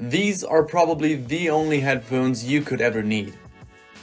These are probably the only headphones you could ever need.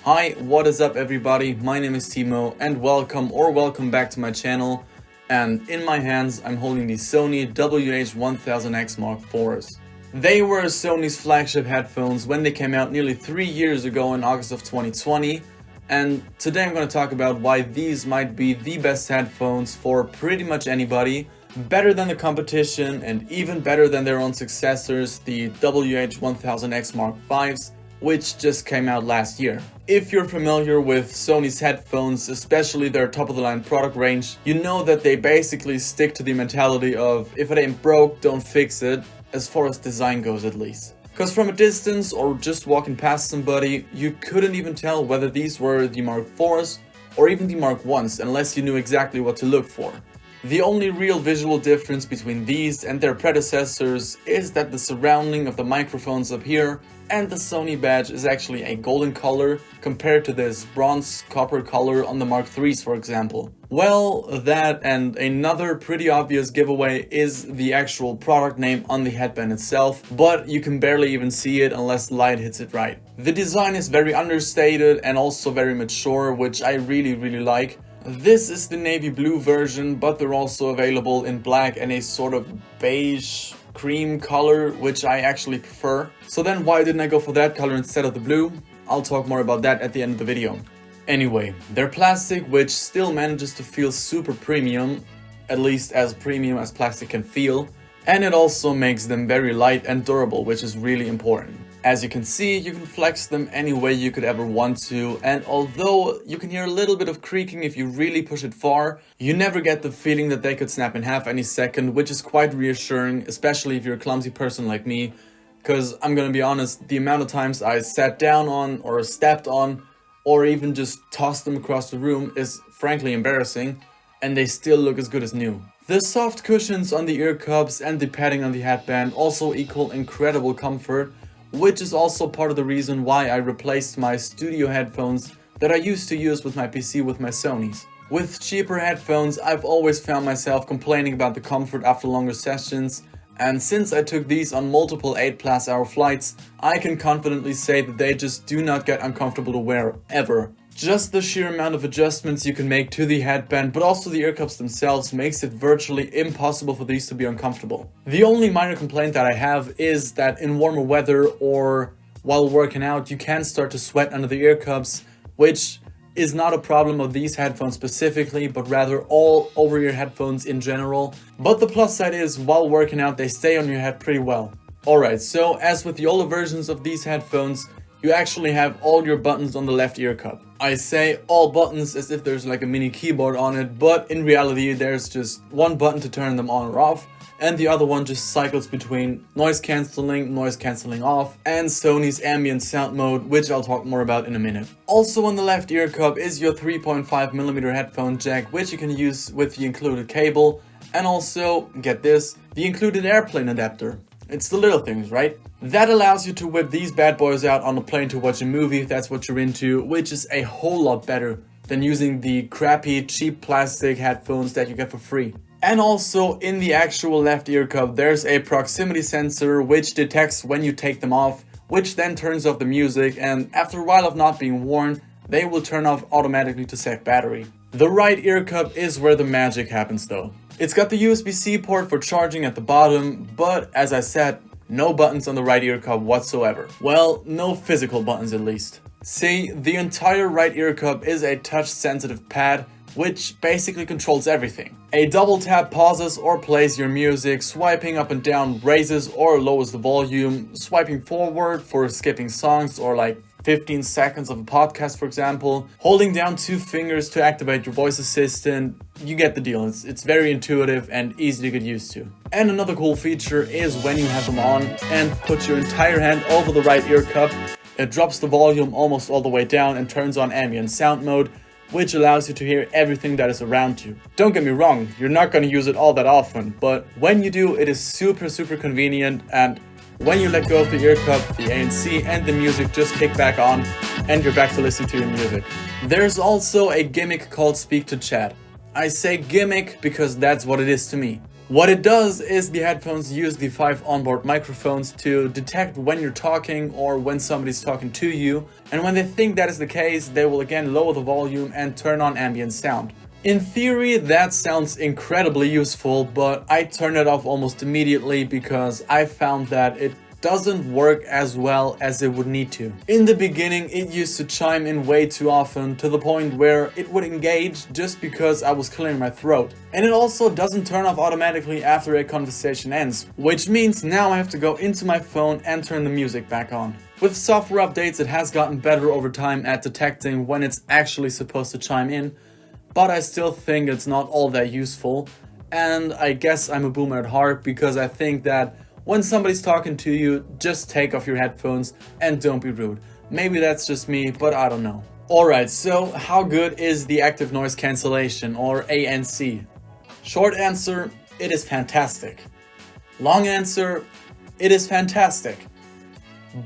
Hi, what is up everybody? My name is Timo and welcome back to my channel. And in my hands I'm holding the Sony WH-1000X Mark IVs. They were Sony's flagship headphones when they came out nearly 3 years ago in August of 2020. And today I'm going to talk about why these might be the best headphones for pretty much anybody, better than the competition and even better than their own successors, the WH-1000X Mark Vs, which just came out last year. If you're familiar with Sony's headphones, especially their top-of-the-line product range, you know that they basically stick to the mentality of if it ain't broke, don't fix it, as far as design goes at least. Because from a distance or just walking past somebody, you couldn't even tell whether these were the Mark IVs or even the Mark Is unless you knew exactly what to look for. The only real visual difference between these and their predecessors is that the surrounding of the microphones up here and the Sony badge is actually a golden color compared to this bronze copper color on the Mark IIIs, for example. Well, that and another pretty obvious giveaway is the actual product name on the headband itself, but you can barely even see it unless the light hits it right. The design is very understated and also very mature, which I really like. This is the navy blue version, but they're also available in black and a sort of beige cream color, which I actually prefer. So then why didn't I go for that color instead of the blue? I'll talk more about that at the end of the video. Anyway, they're plastic, which still manages to feel super premium, at least as premium as plastic can feel, and it also makes them very light and durable, which is really important. As you can see, you can flex them any way you could ever want to, and although you can hear a little bit of creaking if you really push it far, you never get the feeling that they could snap in half any second, which is quite reassuring, especially if you're a clumsy person like me, because I'm gonna be honest, the amount of times I sat down on or stepped on or even just tossed them across the room is frankly embarrassing, and they still look as good as new. The soft cushions on the ear cups and the padding on the headband also equal incredible comfort, which is also part of the reason why I replaced my studio headphones that I used to use with my PC with my Sonys. With cheaper headphones, I've always found myself complaining about the comfort after longer sessions, and since I took these on multiple 8+ hour flights, I can confidently say that they just do not get uncomfortable to wear, ever. Just the sheer amount of adjustments you can make to the headband, but also the ear cups themselves, makes it virtually impossible for these to be uncomfortable. The only minor complaint that I have is that in warmer weather or while working out, you can start to sweat under the ear cups, which is not a problem of these headphones specifically, but rather all over-ear headphones in general. But the plus side is, while working out, they stay on your head pretty well. Alright, so as with the older versions of these headphones, you actually have all your buttons on the left ear cup. I say all buttons as if there's like a mini keyboard on it, but in reality there's just one button to turn them on or off, and the other one just cycles between noise cancelling off, and Sony's ambient sound mode, which I'll talk more about in a minute. Also on the left ear cup is your 3.5mm headphone jack, which you can use with the included cable, and also, get this, the included airplane adapter. It's the little things, right? That allows you to whip these bad boys out on a plane to watch a movie if that's what you're into, which is a whole lot better than using the crappy, cheap plastic headphones that you get for free. And also, in the actual left ear cup, there's a proximity sensor which detects when you take them off, which then turns off the music, and after a while of not being worn, they will turn off automatically to save battery. The right ear cup is where the magic happens though. It's got the USB-C port for charging at the bottom, but as I said, no buttons on the right ear cup whatsoever. Well, no physical buttons at least. See, the entire right ear cup is a touch-sensitive pad, which basically controls everything. A double tap pauses or plays your music, swiping up and down raises or lowers the volume, swiping forward for skipping songs or like 15 seconds of a podcast, for example, holding down 2 fingers to activate your voice assistant. You get the deal. It's very intuitive and easy to get used to. And another cool feature is when you have them on and put your entire hand over the right ear cup, it drops the volume almost all the way down and turns on ambient sound mode, which allows you to hear everything that is around you. Don't get me wrong, you're not going to use it all that often, but when you do, it is super convenient, and when you let go of the ear cup, the ANC and the music just kick back on, and you're back to listening to your music. There's also a gimmick called Speak to Chat. I say gimmick because that's what it is to me. What it does is the headphones use the 5 onboard microphones to detect when you're talking or when somebody's talking to you, and when they think that is the case, they will again lower the volume and turn on ambient sound. In theory, that sounds incredibly useful, but I turned it off almost immediately because I found that it doesn't work as well as it would need to. In the beginning, it used to chime in way too often, to the point where it would engage just because I was clearing my throat. And it also doesn't turn off automatically after a conversation ends, which means now I have to go into my phone and turn the music back on. With software updates, it has gotten better over time at detecting when it's actually supposed to chime in, but I still think it's not all that useful. And I guess I'm a boomer at heart, because I think that when somebody's talking to you, just take off your headphones and don't be rude. Maybe that's just me, but I don't know. Alright, so how good is the active noise cancellation, or ANC? Short answer, it is fantastic. Long answer, it is fantastic.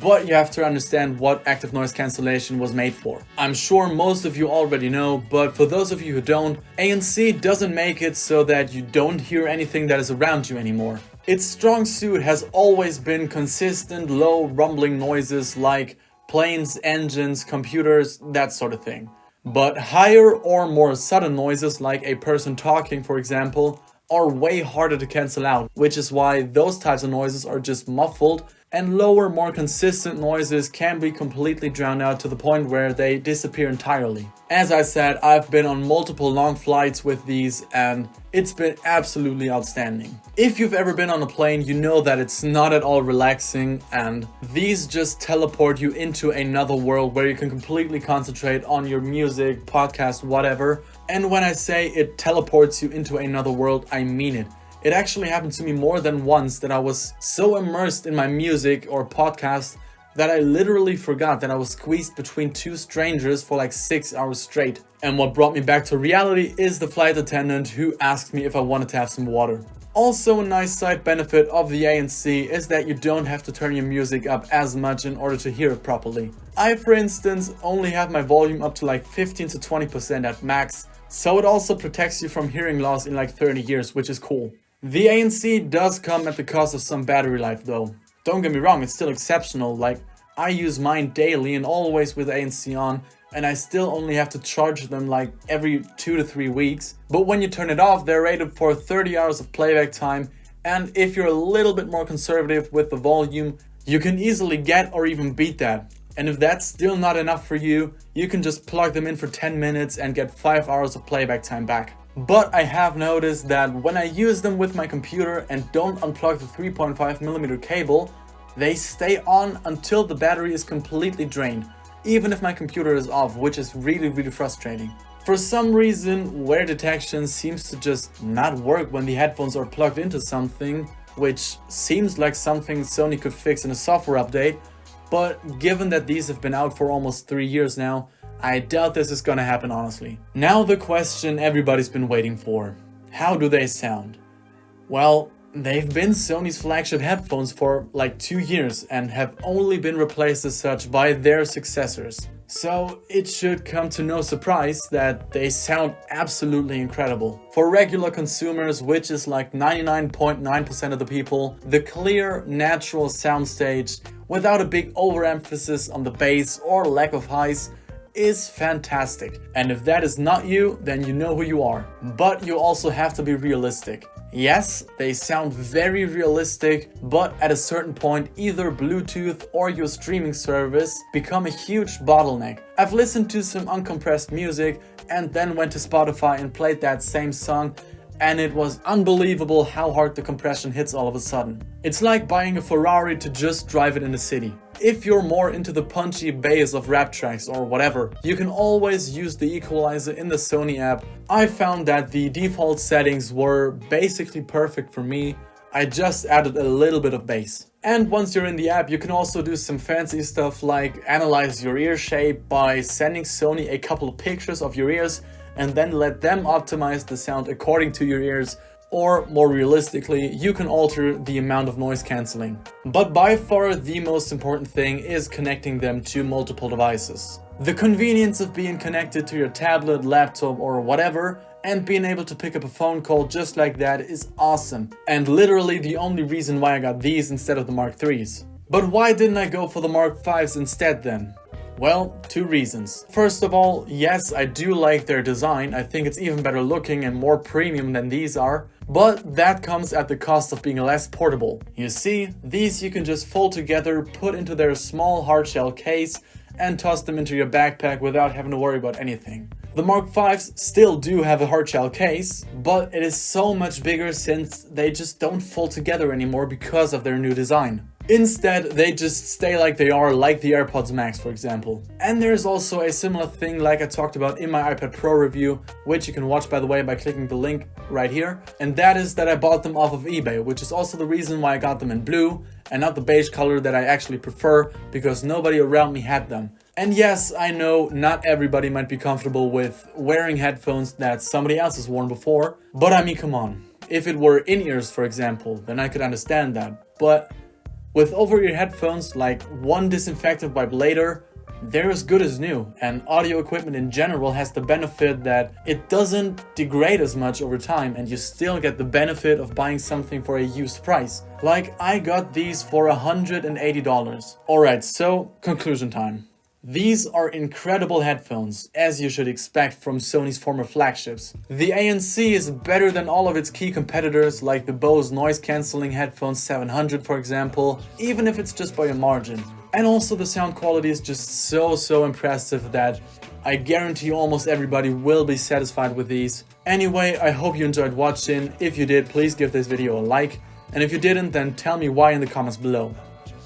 But you have to understand what active noise cancellation was made for. I'm sure most of you already know, but for those of you who don't, ANC doesn't make it so that you don't hear anything that is around you anymore. Its strong suit has always been consistent low rumbling noises like planes, engines, computers, that sort of thing. But higher or more sudden noises like a person talking, for example, are way harder to cancel out, which is why those types of noises are just muffled, and lower, more consistent noises can be completely drowned out to the point where they disappear entirely. As I said, I've been on multiple long flights with these and it's been absolutely outstanding. If you've ever been on a plane, you know that it's not at all relaxing, and these just teleport you into another world where you can completely concentrate on your music, podcast, whatever. And when I say it teleports you into another world, I mean it. It actually happened to me more than once that I was so immersed in my music or podcast that I literally forgot that I was squeezed between two strangers for like 6 hours straight. And what brought me back to reality is the flight attendant who asked me if I wanted to have some water. Also, a nice side benefit of the ANC is that you don't have to turn your music up as much in order to hear it properly. I, for instance, only have my volume up to like 15 to 20% at max, so it also protects you from hearing loss in like 30 years, which is cool. The ANC does come at the cost of some battery life though. Don't get me wrong, it's still exceptional. Like, I use mine daily and always with ANC on, and I still only have to charge them like every 2 to 3 weeks. But when you turn it off, they're rated for 30 hours of playback time, and if you're a little bit more conservative with the volume, you can easily get or even beat that. And if that's still not enough for you, you can just plug them in for 10 minutes and get 5 hours of playback time back. But I have noticed that when I use them with my computer and don't unplug the 3.5mm cable, they stay on until the battery is completely drained, even if my computer is off, which is really frustrating. For some reason, wear detection seems to just not work when the headphones are plugged into something, which seems like something Sony could fix in a software update, but given that these have been out for almost 3 years now, I doubt this is gonna happen honestly. Now the question everybody's been waiting for. How do they sound? Well, they've been Sony's flagship headphones for like 2 years and have only been replaced as such by their successors. So it should come to no surprise that they sound absolutely incredible. For regular consumers, which is like 99.9% of the people, the clear, natural soundstage without a big overemphasis on the bass or lack of highs is fantastic. And if that is not you, then you know who you are. But you also have to be realistic. Yes, they sound very realistic, but at a certain point, either Bluetooth or your streaming service become a huge bottleneck. I've listened to some uncompressed music and then went to Spotify and played that same song, and it was unbelievable how hard the compression hits all of a sudden. It's like buying a Ferrari to just drive it in the city. If you're more into the punchy bass of rap tracks or whatever, you can always use the equalizer in the Sony app. I found that the default settings were basically perfect for me. I just added a little bit of bass. And once you're in the app, you can also do some fancy stuff like analyze your ear shape by sending Sony a couple of pictures of your ears and then let them optimize the sound according to your ears. or more realistically, you can alter the amount of noise cancelling. But by far the most important thing is connecting them to multiple devices. The convenience of being connected to your tablet, laptop or whatever and being able to pick up a phone call just like that is awesome, and literally the only reason why I got these instead of the Mark IIIs. But why didn't I go for the Mark Vs instead then? Well, two reasons. First of all, yes, I do like their design. I think it's even better looking and more premium than these are. But that comes at the cost of being less portable. You see, these you can just fold together, put into their small hardshell case and toss them into your backpack without having to worry about anything. The Mark Vs still do have a hardshell case, but it is so much bigger since they just don't fold together anymore because of their new design. Instead, they just stay like they are, like the AirPods Max for example. And there's also a similar thing like I talked about in my iPad Pro review, which you can watch by the way by clicking the link right here. And that is that I bought them off of eBay, which is also the reason why I got them in blue and not the beige color that I actually prefer, because nobody around me had them. And yes, I know not everybody might be comfortable with wearing headphones that somebody else has worn before, but I mean, come on. If it were in-ears for example, then I could understand that. But with over-ear headphones, like one disinfectant wipe later, they're as good as new, and audio equipment in general has the benefit that it doesn't degrade as much over time and you still get the benefit of buying something for a used price. Like I got these for $180. Alright, so conclusion time. These are incredible headphones, as you should expect from Sony's former flagships. The ANC is better than all of its key competitors like the Bose noise cancelling headphones 700 for example, even if it's just by a margin. And also the sound quality is just so impressive that I guarantee almost everybody will be satisfied with these. Anyway, I hope you enjoyed watching. If you did, please give this video a like. And if you didn't, then tell me why in the comments below.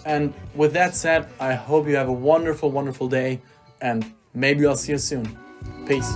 And with that said, I hope you have a wonderful day, and maybe I'll see you soon. Peace.